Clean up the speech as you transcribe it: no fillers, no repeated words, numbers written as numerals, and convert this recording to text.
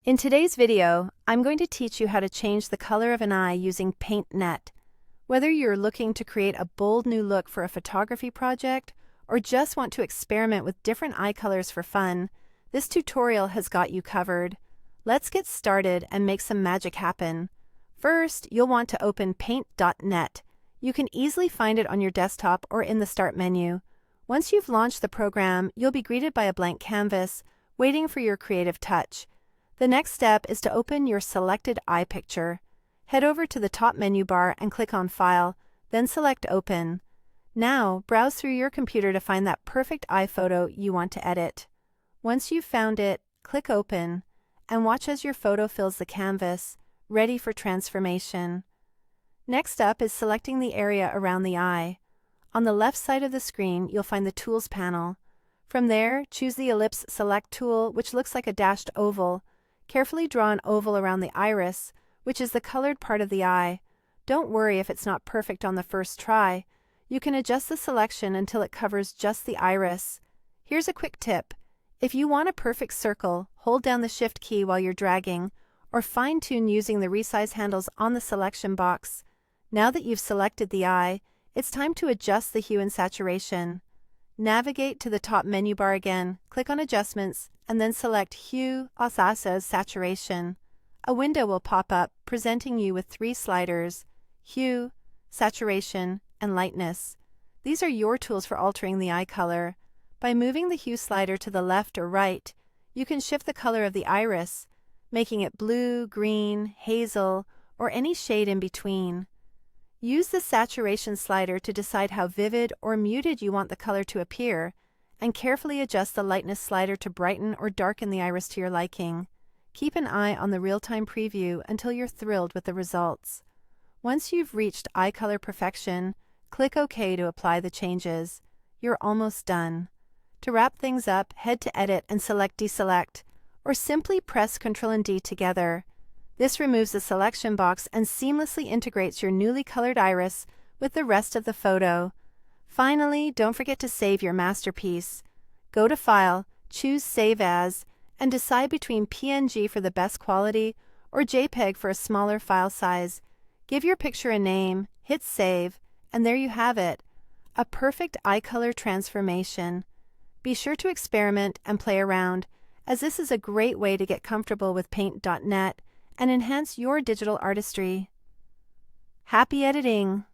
In today's video, I'm going to teach you how to change the color of an eye using PaintNet. Whether you're looking to create a bold new look for a photography project or just want to experiment with different eye colors for fun, this tutorial has got you covered. Let's get started and make some magic happen. First, you'll want to open Paint.net. You can easily find it on your desktop or in the Start menu. Once you've launched the program, you'll be greeted by a blank canvas, waiting for your creative touch. The next step is to open your selected eye picture. Head over to the top menu bar and click on File, then select Open. Now, browse through your computer to find that perfect eye photo you want to edit. Once you've found it, click Open, and watch as your photo fills the canvas, ready for transformation. Next up is selecting the area around the eye. On the left side of the screen, you'll find the Tools panel. From there, choose the Ellipse Select tool, which looks like a dashed oval. Carefully draw an oval around the iris, which is the colored part of the eye. Don't worry if it's not perfect on the first try. You can adjust the selection until it covers just the iris. Here's a quick tip. If you want a perfect circle, hold down the Shift key while you're dragging, or fine-tune using the resize handles on the selection box. Now that you've selected the eye, it's time to adjust the hue and saturation. Navigate to the top menu bar again, click on Adjustments, and then select Hue Osasa Saturation. A window will pop up, presenting you with three sliders: Hue, Saturation, and Lightness. These are your tools for altering the eye color. By moving the hue slider to the left or right, you can shift the color of the iris, making it blue, green, hazel, or any shade in between. Use the saturation slider to decide how vivid or muted you want the color to appear, and carefully adjust the lightness slider to brighten or darken the iris to your liking. Keep an eye on the real-time preview until you're thrilled with the results. Once you've reached eye color perfection, click OK to apply the changes. You're almost done. To wrap things up, head to Edit and select Deselect, or simply press Ctrl and D together. This removes the selection box and seamlessly integrates your newly colored iris with the rest of the photo. Finally, don't forget to save your masterpiece. Go to File, choose Save As, and decide between PNG for the best quality or JPEG for a smaller file size. Give your picture a name, hit Save, and there you have it, a perfect eye color transformation. Be sure to experiment and play around, as this is a great way to get comfortable with Paint.net and enhance your digital artistry. Happy editing!